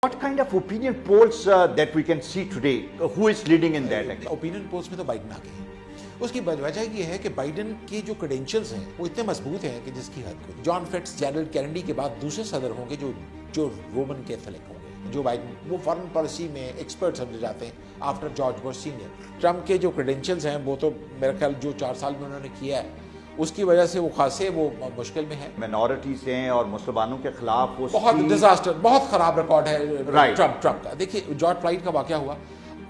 What kind of opinion polls that we can see today? Who is leading in that? Opinion polls में तो Biden आ गए हैं। उसकी वजह ये है कि बाइडन के जो क्रेडेंशियल्स हैं वो इतने मजबूत हैं कि जिसकी हद कोई। जॉन फिट्जजेरल्ड कैनेडी के बाद दूसरे सदर होंगे जो रोमन कैथोलिक होंगे। जो बाइडन वो फॉरेन पॉलिसी में एक्सपर्ट समझे जाते हैं after George Bush senior. Trump के जो क्रेडेंशियल्स हैं वो तो मेरा ख्याल जो 4 साल में उन्होंने किया है उसकी वजह से वो खासे वो मुश्किल में है। माइनॉरिटीज हैं और मुसलमानों के खिलाफ बहुत डिजास्टर, बहुत खराब रिकॉर्ड है Right. ट्रम्प का। देखिए जॉर्ज फ्लॉयड का वाकया हुआ,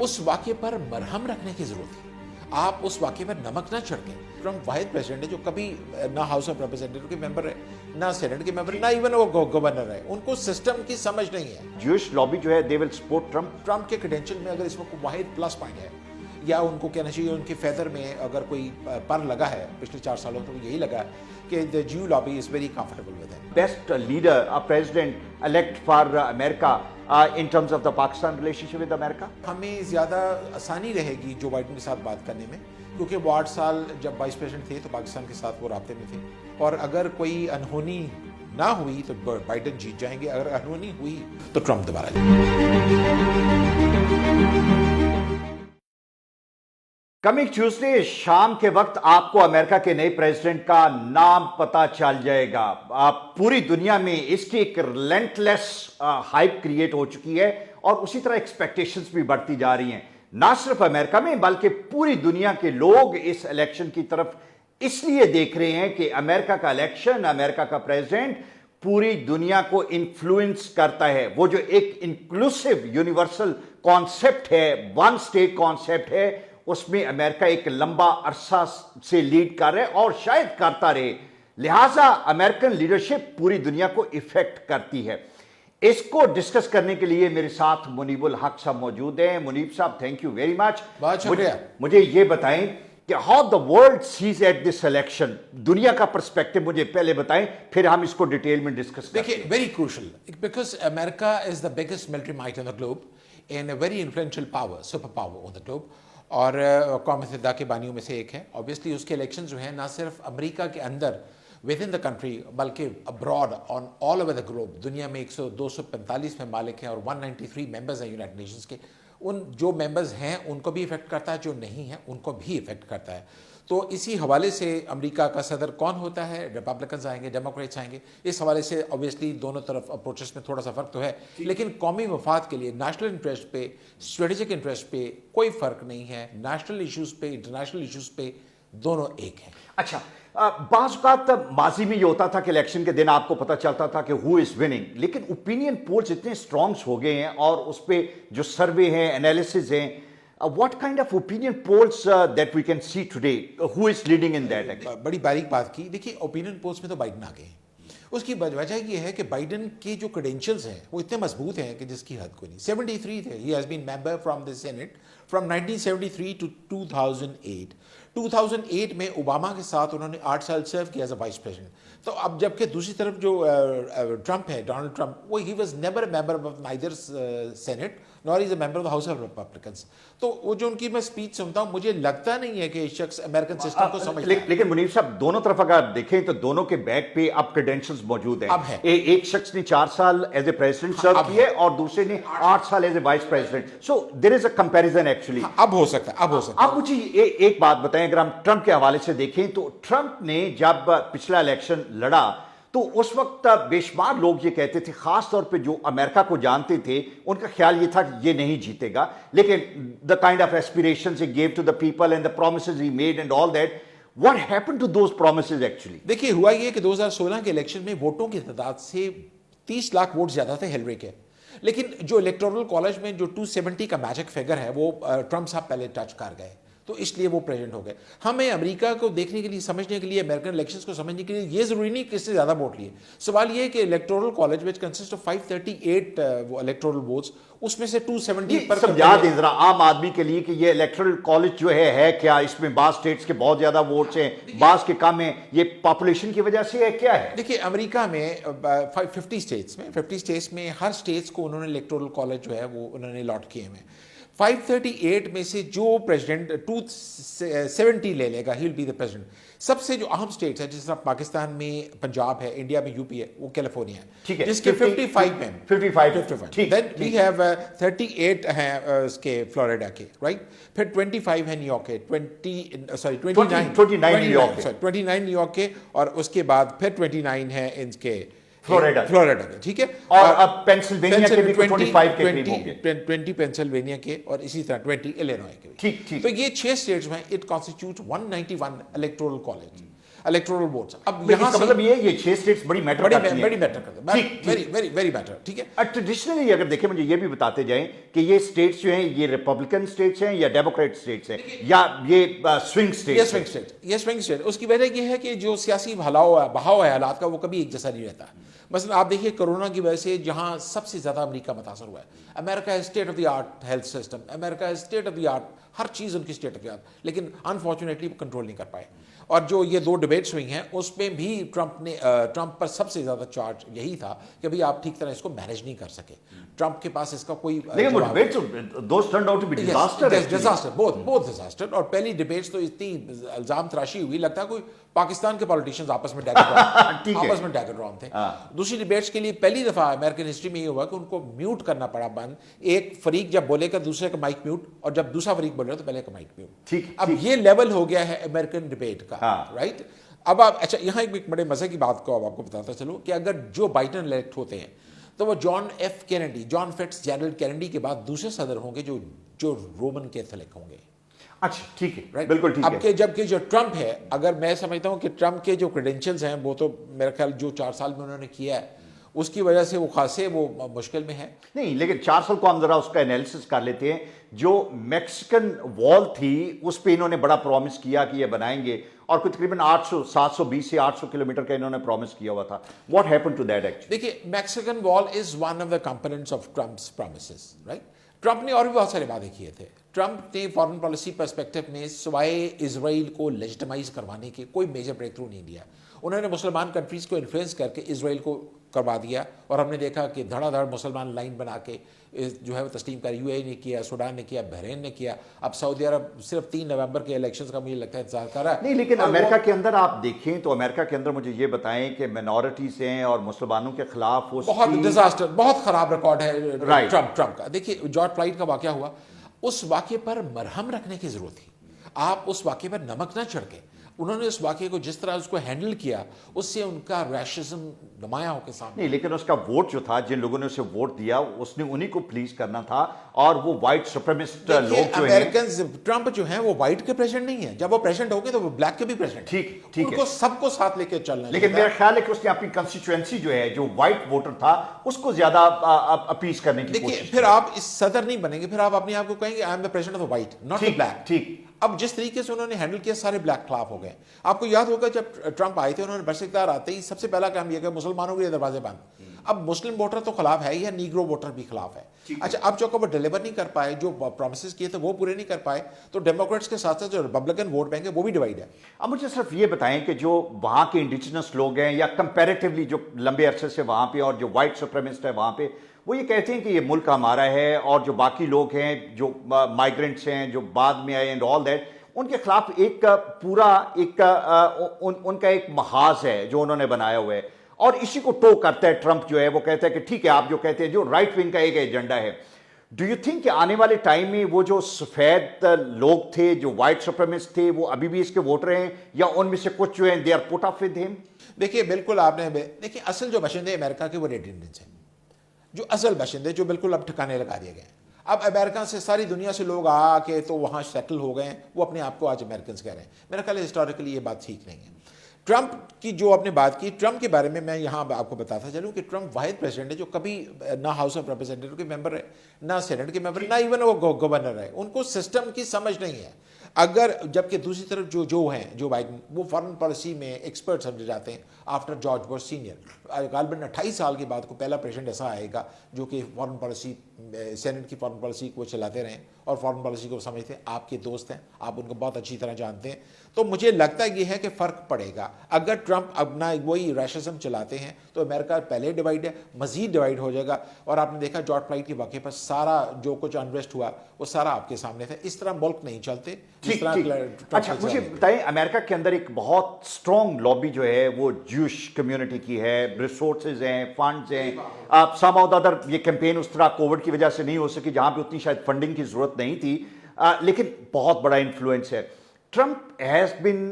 उस वाकये पर मरहम रखने की जरूरत है। आप उस वाकये पर नमक ना छिड़कें। ट्रम्प वाहिद प्रेसिडेंट है जो कभी ना हाउस ऑफ रिप्रेजेंटेटिव के मेंबर है, ना सेनेट के मेंबर, ना इवन वो गवर्नर है। उनको सिस्टम की समझ नहीं है। ज्यूइश लॉबी जो है they will support Trump. Trump के क्रेडेंशियल में अगर इस वक्त वाहिद प्लस पॉइंट है या उनको कहना चाहिए उनके फेदर में अगर कोई पर लगा है पिछले 4 सालों तो यही लगा कि द ज्यू lobby is very comfortable with him. Best leader, a president elect for America in terms of the Pakistan relationship with America? हमें ज़्यादा आसानी रहेगी जो बाइडन के साथ बात करने में, क्योंकि वो 8 साल जब वाइस प्रेसिडेंट थे तो पाकिस्तान के साथ वो राब्ते में थे। और अगर कोई अनहोनी ना हुई तो बाइडन जीत जाएंगे, अगर अनहोनी हुई तो ट्रम्प दोबारा कमिंग ट्यूसडे शाम के वक्त आपको अमेरिका के नए प्रेसिडेंट का नाम पता चल जाएगा। पूरी दुनिया में इसकी एक रिलेंटलेस हाइप क्रिएट हो चुकी है और उसी तरह एक्सपेक्टेशंस भी बढ़ती जा रही हैं, ना सिर्फ अमेरिका में बल्कि पूरी दुनिया के लोग इस इलेक्शन की तरफ इसलिए देख रहे हैं कि अमेरिका का इलेक्शन, अमेरिका का प्रेसिडेंट पूरी दुनिया को इन्फ्लुएंस करता है। वो जो एक इंक्लूसिव यूनिवर्सल कॉन्सेप्ट है, वन स्टेट कॉन्सेप्ट है, उसमें अमेरिका एक लंबा अरसा से लीड कर रहा है और शायद करता रहे। लिहाजा अमेरिकन लीडरशिप पूरी दुनिया को इफेक्ट करती है। इसको डिस्कस करने के लिए मेरे साथ मुनीबुल हक साहब मौजूद हैं। मुनीब साहब, थैंक यू वेरी मच। बहुत शुक्रिया। मुझे ये बताएं कि how the world sees at this election, दुनिया का पर्सपेक्टिव मुझे पहले बताएं, फिर हम इसको डिटेल में डिस्कस करें। देखिए very crucial because America is the biggest military might in the globe and a very influential power, super power on the globe, और अक़वाम मुत्तहिदा के बानियों में से एक है। ऑब्वियसली उसके इलेक्शन जो हैं ना सिर्फ अमेरिका के अंदर विद इन द कंट्री बल्कि abroad on all over the globe, दुनिया में 245 ममालिक हैं और 193 मेंबर्स हैं यूनाइटेड नेशंस के। उन जो मेंबर्स हैं उनको भी इफेक्ट करता है, जो नहीं हैं उनको भी इफेक्ट करता है। तो इसी हवाले से अमेरिका का सदर कौन होता है, रिपब्लिकन्स आएंगे, डेमोक्रेट्स आएंगे, इस हवाले से ऑब्वियसली दोनों तरफ अप्रोचेस में थोड़ा सा फ़र्क तो है, लेकिन कौमी मफाद के लिए नेशनल इंटरेस्ट पे, स्ट्रेटेजिक इंटरेस्ट पे कोई फ़र्क नहीं है। नेशनल इशूज़ पे, इंटरनेशनल इशूज़ पे दोनों एक हैं। अच्छा, बाज़ औक़ात माजी में ये होता था कि इलेक्शन के दिन आपको पता चलता था कि हु इज़ विनिंग, लेकिन ओपिनियन पोल्स इतने स्ट्रॉन्ग्स हो गए हैं और उस पर जो सर्वे हैं, एनालिसिस हैं, what kind of opinion polls that we can see today? Who is leading in that? बड़ी बारीक बात की। देखिए ओपिनियन पोल्स में तो बाइडन आ गए हैं। उसकी वजह ये है कि बाइडन के जो क्रेडेंशियल्स हैं वो इतने मजबूत हैं कि जिसकी हद कोई नहीं। 73 थे, he has been member from the Senate from 1973 to 2008। 2008 में ओबामा के साथ उन्होंने 8 साल सर्व किया एज अ वाइस प्रेसिडेंट। तो अब जबकि दूसरी तरफ जो ट्रम्प है, डोनाल्ड ट्रम्प, वो he was never a member of neither senate nor is a member of the house of Republicans. तो वो जो उनकी मैं स्पीच सुनता हूँ मुझे लगता नहीं है कि इस शख्स अमेरिकन सिस्टम को समझता है। लेकिन मुनीब साहब, दोनों तरफ अगर देखें तो दोनों के बैक पे अब क्रेडेंशियल्स मौजूद हैं। अब है। एक शख्स ने 4 साल एज ए प्रेसिडेंट सर्व किए और दूसरे ने 8 साल as a vice president. So there is a comparison actually. अब हो सकता है, अब हो सकता है। अब मुझे एक बात बताएं, अगर हम ट्रम्प के हवाले से देखें तो ट्रम्प ने जब पिछला इलेक्शन लड़ा तो उस वक्त बेशुमार लोग ये कहते थे, खास तौर पे जो अमेरिका को जानते थे, उनका ख्याल ये था कि ये नहीं जीतेगा, लेकिन the kind of aspirations he gave to the people and the promises he made and all that, what happened to those promises actually? देखिए हुआ ये कि 2016 के इलेक्शन में वोटों की तादाद से 30 लाख वोट ज्यादा थे हिलरी के, लेकिन जो इलेक्टोरल कॉलेज में जो 270 का मैजिक फिगर है वो ट्रम्प साहब पहले टच कर गए, तो इसलिए वो प्रेसिडेंट हो गए। हमें अमेरिका को देखने के लिए, समझने के लिए, अमेरिकन इलेक्शंस को समझने के लिए ये जरूरी नहीं किससे ज्यादा वोट लिए। सवाल ये है कि electoral college which consist of 538 electoral votes, उसमें से 270 पर समझा दें जरा आम आदमी के लिए कि ये इलेक्टोरल कॉलेज जो है क्या? इसमें बास स्टेट्स के बहुत ज्यादा वोट्स हैं, बास के कम हैं, ये पॉपुलेशन की वजह से है, क्या है? देखिए अमेरिका में 50 स्टेट्स में हर स्टेट्स को उन्होंने इलेक्टोरल कॉलेज जो है वो उन्होंने अलॉट किए हैं। 538 में से जो प्रेसिडेंट 270 ले लेगा, he will be the president. सबसे जो अहम स्टेट्स है, जिस तरह पाकिस्तान में पंजाब है, इंडिया में यूपी है, वो कैलिफोर्निया ठीक है, है, जिसके 55 में 55 ठीक, देन वी हैव 38 हैं उसके फ्लोरिडा के, राइट। फिर 25 है न्यूयॉर्क के, 29 न्यूयॉर्क के, 29 न्यूयॉर्क के, और उसके बाद फिर 29 है इनके फ्लोरिडा के, ठीक है। और अब पेंसिल्वेनिया के भी 25 के करीब होंगे, 20 पेंसिल्वेनिया के, और इसी तरह 20 इलिनॉय के भी। ठीक ठीक। तो ये 6 स्टेट्स में it constitute 191 electoral college, electoral votes. अब यहाँ से मतलब ये 6 स्टेट्स बड़ी मैटर करती हैं, बड़ी मैटर करते हैं, वेरी मैटर, ठीक है। ट्रेडिशनली अगर देखें, मुझे ये भी बताते जाएं कि ये स्टेट्स जो हैं, ये रिपब्लिकन स्टेट्स हैं या डेमोक्रेट स्टेट्स हैं, या ये स्विंग स्टेट्स? ये स्विंग स्टेट। उसकी वजह ये है कि जो सियासी बहाव है हालात का, वो कभी एक जैसा नहीं रहता। मसलन आप देखिए कोरोना की वजह से जहां सबसे ज्यादा अमेरिका मुतासर हुआ है, अमेरिका है state of the art health system, America है स्टेट ऑफ द आर्ट, हर चीज़ उनकी स्टेट ऑफ द आर्ट, लेकिन अनफॉर्चुनेटली वो कंट्रोल नहीं कर पाए। और जो ये 2 डिबेट्स हुई हैं, उसमें भी ट्रंप पर सबसे ज़्यादा चार्ज यही था कि भाई आप ठीक तरह इसको मैनेज नहीं कर सके, ट्रंप के पास इसका कोई लेकिन वो debates those turned out to be disaster, बहुत डिजास्टर। और पहली डिबेट्स तो इतनी इल्जाम तराशी हुई, लगता है कोई पाकिस्तान के पॉलिटिशियंस आपस में टैगल थे। दूसरी डिबेट्स के लिए पहली दफा अमेरिकन हिस्ट्री में ये हुआ कि उनको म्यूट करना पड़ा बंद, एक फरीक जब बोलेगा दूसरे का माइक म्यूट, और जब दूसरा फरीक बोल रहा तो पहले का माइक म्यूट। अब ये लेवल हो गया है अमेरिकन डिबेट का, राइट। अब आप अच्छा, यहाँ एक बड़े मजे की बात को अब आपको बताता चलो कि अगर जो बाइडन इलेक्ट होते हैं तो वो जॉन फिट्ज़जेरल्ड कैनेडी के बाद दूसरे सदर होंगे जो रोमन कैथोलिक होंगे। अच्छा ठीक है, right? बिल्कुल ठीक है। जबकि जो ट्रंप है, अगर मैं समझता हूं कि ट्रंप के जो क्रेडेंशियल्स हैं, वो तो मेरा ख्याल जो 4 साल में उन्होंने किया है, उसकी वजह से वो खासे वो मुश्किल में है। नहीं, लेकिन 4 साल को हम जरा उसका एनालिसिस कर लेते हैं। जो मैक्सिकन वॉल थी, उस पे इन्होंने बड़ा प्रॉमिस किया कि ये बनाएंगे, और कुछ तकरीबन 720 से 800 किलोमीटर का इन्होंने प्रॉमिस किया हुआ था। What happened to that actually? देखिए, Mexican wall is one of the components of Trump's promises, right. Trump ने और भी बहुत सारे वादे किए थे। ट्रंप ने फॉरेन पॉलिसी पर्सपेक्टिव में सिवाय इजराइल को लेजिटिमाइज करवाने के कोई मेजर ब्रेक थ्रू नहीं दिया। उन्होंने मुसलमान कंट्रीज को इन्फ्लुएंस करके इजराइल को करवा दिया, और हमने देखा कि धड़ाधड़ मुसलमान लाइन बना के जो है वो तस्लीम कर, यूएई ने किया, सूडान ने किया, बहरीन ने किया। अब सऊदी अरब सिर्फ 3 नवंबर के इलेक्शंस का मुझे लगता है इंतजार कर रहा है। नहीं, लेकिन अमेरिका के अंदर आप देखें तो अमेरिका के अंदर मुझे ये बताएं कि माइनॉरिटीज हैं और मुसलमानों के खिलाफ बहुत डिजास्टर, बहुत खराब रिकॉर्ड है ट्रंप का। देखिए, जॉर्ज फ्लाइड का वाकया हुआ, उस वाकये पर मरहम रखने की जरूरत थी। आप उस वाकये पर नमक ना छिड़के। उन्होंने उस वाकये को जिस तरह उसको हैंडल किया, उससे उनका रैशिज्म नुमाया होकर सामने। नहीं, लेकिन उसका वोट जो था, जिन लोगों ने उसे वोट दिया, उसने उन्हीं को प्लीज करना था, और वो व्हाइट सुप्रीमिस्ट लोग जो हैं, ट्रंप जो हैं वो व्हाइट के प्रेसिडेंट नहीं है। जब वो प्रेसिडेंट हो गए तो वो ब्लैक के भी प्रेसिडेंट। ठीक उनको सबको साथ लेके चलना। लेकिन मेरा ख्याल है कि उसने अपनी कंस्टिट्यूएंसी जो है, जो व्हाइट वोटर था, उसको ज्यादा अपील करने की कोशिश। देखिए, फिर आप इस सदर नहीं बनेंगे, फिर आप अपने आप को कहेंगे I am the president of the white, not the black. ठीक। अब जिस तरीके से उन्होंने हैंडल किया, सारे ब्लैक खिलाफ हो गए। आपको याद होगा जब ट्रंप आए थे, उन्होंने बरसिकदार आते ही सबसे पहला काम यह किया, मुसलमानों के लिए दरवाजे बंद। अब मुस्लिम वोटर तो खिलाफ है, या नीग्रो वोटर भी खिलाफ है। अच्छा, अब जो वो डिलीवर नहीं कर पाए, जो प्रॉमिसेस किए थे वो पूरे नहीं कर पाए, तो डेमोक्रेट्स के साथ साथ जो रिपब्लिकन वोट बैंक है वो भी डिवाइड है। अब मुझे सिर्फ ये बताएं कि जो वहां के इंडिजिनस लोग हैं, या कंपैरेटिवली जो लंबे अरसे से वहां पे, और जो व्हाइट सुप्रीमिस्ट है वहां पे, वो ये कहते हैं कि ये मुल्क हमारा है, और जो बाकी लोग हैं, जो माइग्रेंट्स हैं, जो बाद में आए एंड ऑल दैट, उनके खिलाफ एक पूरा उनका एक महाज है जो उन्होंने बनाया हुआ है, और इसी को टो करता है ट्रंप जो है। वो कहता है कि ठीक है, आप जो कहते हैं, जो राइट विंग का एक एजेंडा है। डू यू थिंक कि आने वाले टाइम में वो जो सफेद लोग थे, जो व्हाइट सुप्रीमिस्ट थे, वो अभी भी इसके वोटर हैं, या उनमें से कुछ जो हैं they are put up with him? देखिए, बिल्कुल आपने देखिए, असल जो बाशिंदे अमेरिका के वो रेड इंडियंस हैं, जो असल बाशिंदे, जो बिल्कुल अब ठिकाने लगा दिए गए। अब अमेरिका से सारी दुनिया से लोग आके तो वहाँ सेटल हो गए, वो अपने आप को आज अमेरिकन कह रहे हैं। मेरा ख्याल है हिस्टोरिकली ये बात ठीक नहीं है। ट्रंप की जो आपने बात की, ट्रंप के बारे में मैं यहाँ आपको बताता चलूँ कि ट्रंप वाहिद प्रेसिडेंट है जो कभी ना हाउस ऑफ रिप्रेजेंटेटिव के मेंबर है, ना सेनेट के मेंबर, ना इवन वो गवर्नर है। उनको सिस्टम की समझ नहीं है। अगर जबकि दूसरी तरफ जो हैं, जो बाइडन, वो फॉरेन पॉलिसी में एक्सपर्ट समझे जाते हैं आफ्टर जॉर्ज बुश सीनियर। غالباً 28 سال کے بعد کو پہلا پریزیڈنٹ ایسا آئے گا جو کہ فارن پالیسی سینٹ کی فارن پالیسی کو چلاتے رہیں اور فارن پالیسی کو سمجھتے ہیں. آپ کے دوست ہیں, آپ ان کو بہت اچھی طرح جانتے ہیں. تو مجھے لگتا یہ ہے کہ فرق پڑے گا. اگر ٹرمپ اپنا وہی ریشزم چلاتے ہیں تو امریکہ پہلے ڈیوائڈ ہے, مزید ڈیوائڈ ہو جائے گا. اور آپ نے دیکھا جارج فلائیڈ کے واقعے پر سارا جو کچھ انریسٹ ہوا وہ سارا آپ کے سامنے تھا. اس طرح ملک نہیں چلتے جس طرح اچھا مجھے بتائیں, امریکہ کے اندر ایک بہت اسٹرانگ لابی جو ہے وہ جوش کمیونٹی کی ہے, ریسورسز ہیں, فنڈز ہیں. سم آف دا ادر یہ کیمپین اس طرح کووڈ کی وجہ سے نہیں ہو سکی جہاں پہ اتنی شاید فنڈنگ کی ضرورت نہیں تھی, لیکن بہت بڑا انفلوئنس ہے. Trump has been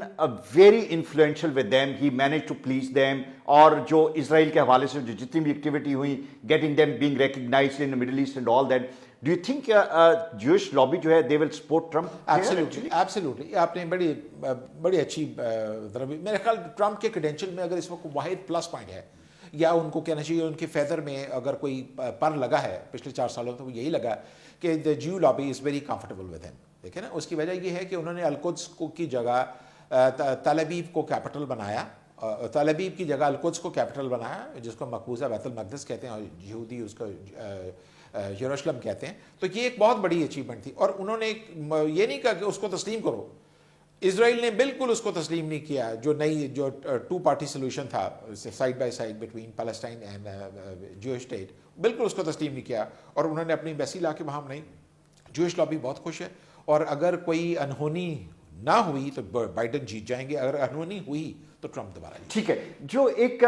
very influential with them, he manage to please them. اور جو اسرائیل کے حوالے سے جو جتنی بھی ایکٹیویٹی ہوئی, getting them being recognised in middle east and all that, do you think Jewish lobby جو ہے they will support Trump? Absolutely آپ نے بڑی اچھی میرے خیال ٹرمپ کے کریڈینشیل میں اگر اس وقت واحد پلس پوائنٹ ہے یا ان کو کہنا چاہیے ان کے فیدر میں اگر کوئی پر لگا ہے پچھلے 4 سالوں تو وہ یہی لگا کہ the Geo lobby is very comfortable with him. دیکھیں نا, اس کی وجہ یہ ہے کہ انہوں نے القدس کی جگہ تل ابیب کو کیپٹل بنایا, تل ابیب کی جگہ القدس کو کیپٹل بنایا جس کو مقبوضہ بیت المقدس کہتے ہیں اور یہودی اس کو یروشلم کہتے ہیں. تو یہ ایک بہت بڑی اچیومنٹ تھی. اور انہوں نے یہ نہیں کہا کہ اس کو تسلیم کرو, اسرائیل نے بالکل اس کو تسلیم نہیں کیا. جو 2 پارٹی سولوشن تھا side by side between Palestine and جوش اسٹیٹ, بالکل اس کو تسلیم نہیں کیا. اور انہوں نے اپنی ایمبیسی لا کے وہاں بنائی. جوش لابی بہت خوش ہے. اور اگر کوئی انہونی نہ ہوئی تو بائیڈن جیت جائیں گے, اگر انہونی ہوئی تو ٹرمپ دوبارہ جیت. ٹھیک ہے, جو ایک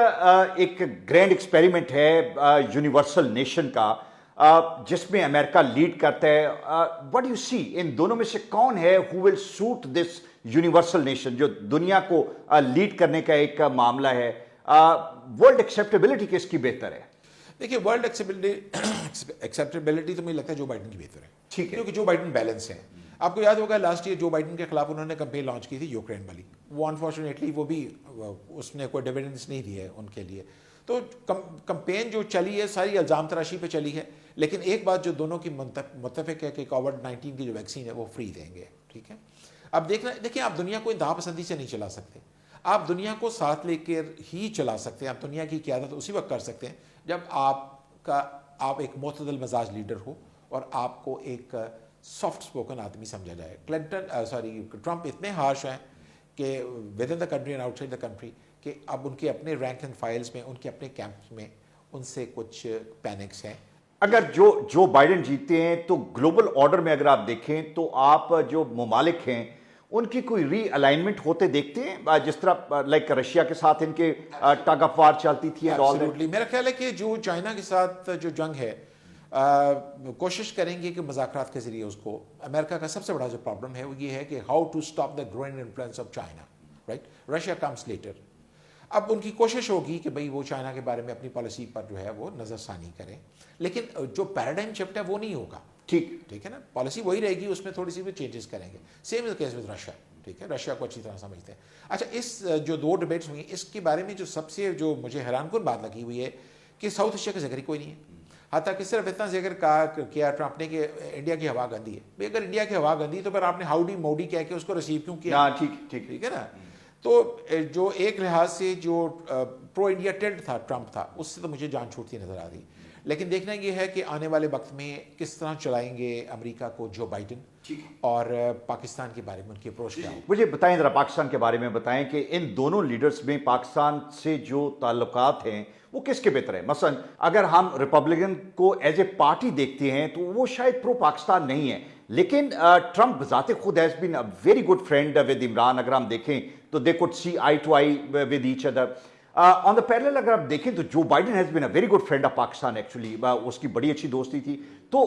گرینڈ ایکسپیریمنٹ ہے یونیورسل نیشن کا جس میں امریکہ لیڈ کرتا ہے, وٹ یو سی ان دونوں میں سے کون ہے ہو ول سوٹ دس یونیورسل نیشن جو دنیا کو لیڈ کرنے کا ایک معاملہ ہے؟ ورلڈ ایکسیپٹیبلٹی کس کی بہتر ہے؟ دیکھیے ورلڈ ایکسیپٹیبلٹی تو مجھے لگتا ہے جو بائیڈن کی بہتر ہے. ٹھیک ہے, کیونکہ جو بائیڈن بیلنس ہے. آپ کو یاد ہوگا لاسٹ ایئر جو بائیڈن کے خلاف انہوں نے کمپین لانچ کی تھی یوکرین والی, وہ انفارچونیٹلی وہ بھی اس نے کوئی ڈیویڈنس نہیں دی ہے ان کے لیے. تو کمپین جو چلی ہے ساری الزام تراشی پہ چلی ہے, لیکن ایک بات جو دونوں کی متفق ہے کہ کووڈ-19 کی جو ویکسین ہے وہ فری دیں گے. ٹھیک ہے, اب دیکھیں آپ دنیا کو انتہا پسندی سے نہیں چلا سکتے, آپ دنیا کو ساتھ لے کر ہی چلا سکتے ہیں. آپ دنیا کی قیادت اسی وقت کر سکتے ہیں جب آپ ایک معتدل مزاج لیڈر ہو اور آپ کو ایک سافٹ اسپوکن آدمی سمجھا جائے. ٹرمپ اتنے ہارش ہیں کہ with in the country and out side the country کہ اب ان کے اپنے رینک اینڈ فائلز میں, ان کے اپنے کیمپس میں ان سے کچھ پینکس ہیں. اگر جو بائیڈن جیتے ہیں تو گلوبل آرڈر میں اگر آپ دیکھیں تو آپ جو ممالک ہیں ان کی کوئی ری الائنمنٹ ہوتے دیکھتے ہیں, جس طرح لائک رشیا کے ساتھ ان کے ٹگ آف وار چلتی تھی؟ میرا خیال ہے کہ جو چائنا کے ساتھ جو جنگ ہے کوشش کریں گے کہ مذاکرات کے ذریعے اس کو. امریکہ کا سب سے بڑا جو پرابلم ہے وہ یہ ہے کہ how to stop the growing influence of China, right. Russia comes later. اب ان کی کوشش ہوگی کہ بھئی وہ چائنا کے بارے میں اپنی پالیسی پر جو ہے وہ نظر ثانی کریں, لیکن جو پیراڈائم شفٹ ہے وہ نہیں ہوگا. ٹھیک ہے نا, پالیسی وہی رہے گی, اس میں تھوڑی سی بھی چینجز کریں گے. Same is case with Russia. ٹھیک ہے, رشیا کو اچھی طرح سمجھتے ہیں. اچھا, اس جو 2 ڈبیٹس ہوئی اس کے بارے میں جو سب سے جو مجھے حیران کن بات لگی ہوئی ہے کہ ساؤتھ ایشیا کا ذکر ہی کوئی نہیں ہے. حتیٰ کہ صرف اتنا ذکر کیا ٹرمپ نے کہ انڈیا کی ہوا گندی ہے. بھائی اگر انڈیا کی ہوا گندی تو پھر آپ نے ہاؤڈی موڈی کہہ کے اس کو ریسیو کیوں کیا؟ ٹھیک ہے نا. تو جو ایک لحاظ سے جو پرو انڈیا ٹلٹ تھا ٹرمپ تھا, اس سے تو مجھے جان چھوٹتی نظر آ رہی. لیکن دیکھنا یہ ہے کہ آنے والے وقت میں کس طرح چلائیں گے امریکہ کو جو بائیڈن, اور پاکستان کے بارے میں ان کی اپروچ کیا ہو. مجھے بتائیں ذرا, پاکستان کے بارے میں بتائیں کہ ان دونوں لیڈرز میں پاکستان سے جو تعلقات ہیں وہ کس کے بہتر ہیں؟ مثلا اگر ہم ریپبلکن کو ایز اے پارٹی دیکھتے ہیں تو وہ شاید پرو پاکستان نہیں ہے, لیکن ٹرمپ بذات خود has been a very good friend with Imran. اگر ہم دیکھیں تو they could see eye to eye with each other. On the parallel اگر آپ دیکھیں تو جو Biden has been a very good friend of Pakistan. Actually اس کی بڑی اچھی دوستی تھی. تو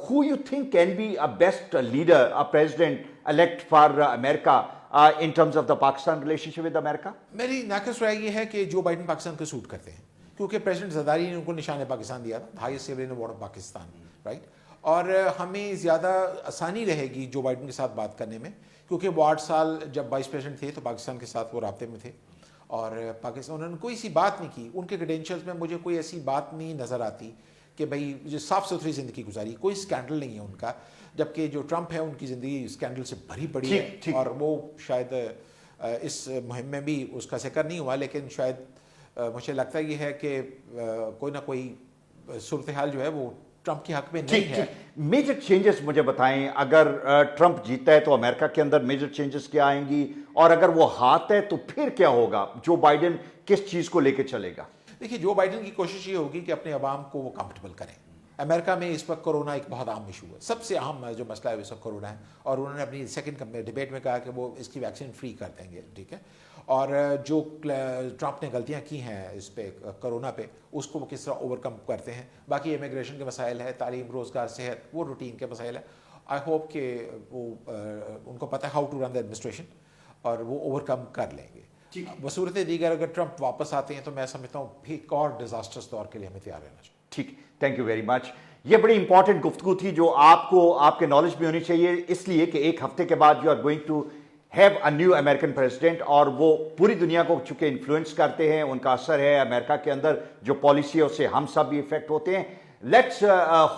who you think can be a best leader, a president elect for America in terms of the Pakistan relation ship with امریکہ؟ میری ناقص رائے یہ ہے کہ جو بائیڈن پاکستان کو سوٹ کرتے ہیں, کیونکہ پریزیڈنٹ زرداری نے ان کو نشان پاکستان دیا تھا, highest civilian award of Pakistan, right. اور ہمیں زیادہ آسانی رہے گی جو بائیڈن کے ساتھ بات کرنے میں, کیونکہ وہ 8 سال جب وائس پریزیڈنٹ تھے تو پاکستان کے ساتھ وہ رابطے میں تھے, اور پاکستان انہوں نے کوئی سی بات نہیں کی. ان کے کریڈینشیلز میں مجھے کوئی ایسی بات نہیں نظر آتی کہ بھئی جو صاف ستھری زندگی گزاری, کوئی اسکینڈل نہیں ہے ان کا. جبکہ جو ٹرمپ ہے ان کی زندگی اسکینڈل سے بھری پڑی ہے, اور وہ شاید اس مہم میں بھی اس کا ذکر نہیں ہوا, لیکن شاید मुझे लगता ये है कि कोई ना कोई सूरत हाल जो है वो ट्रंप के हक में नहीं ठीक है। ठीक मेजर चेंजेस मुझे बताएं, अगर ट्रंप जीता है तो अमेरिका के अंदर मेजर चेंजेस क्या आएंगी, और अगर वो हारता है तो फिर क्या होगा? जो बाइडेन किस चीज को लेके चलेगा? देखिए, जो बाइडेन की कोशिश ये होगी कि अपने अवाम को वो कंफर्टेबल करें। अमेरिका में इस वक्त कोरोना एक बहुत आम इशू है, सबसे अहम जो मसला है इस वक्त कोरोना है, और उन्होंने अपनी सेकंड डिबेट में कहा कि वो इसकी वैक्सीन फ्री कर देंगे, ठीक है। और जो ट्रंप ने गलतियां की हैं इस पे कोरोना पे, उसको वो किस तरह ओवरकम करते हैं। बाकी इमिग्रेशन के मसाइल है, तालीम, रोज़गार, सेहत, वो रूटीन के मसाइल है। आई होप कि वो उनको पता है how to run the administration, और वो ओवरकम कर लेंगे। बसूरत दीगर अगर ट्रंप वापस आते हैं तो मैं समझता हूँ एक और डिजास्टर्स दौर के लिए हमें तैयार रहना चाहिए। ठीक, थैंक यू वेरी मच। ये बड़ी इंपॉर्टेंट गुफ्तगू थी जो आपको आपके नॉलेज में होनी चाहिए, इसलिए कि एक हफ्ते के बाद you are going to have a new American president, और वो पूरी दुनिया को चूंकि इन्फ्लुएंस करते हैं, उनका असर है अमेरिका के अंदर, जो पॉलिसी है उससे हम सब भी इफेक्ट होते हैं। Let's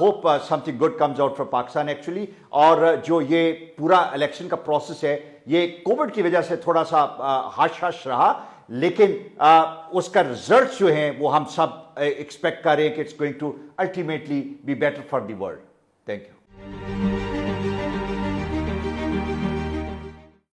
hope something good comes out from Pakistan actually. और जो ये पूरा इलेक्शन का प्रोसेस है, ये कोविड की वजह से थोड़ा सा हश हश रहा, लेकिन उसका रिजल्ट जो हैं वो हम सब एक्सपेक्ट कर रहे हैं कि it's going to ultimately be better for the world. Thank you.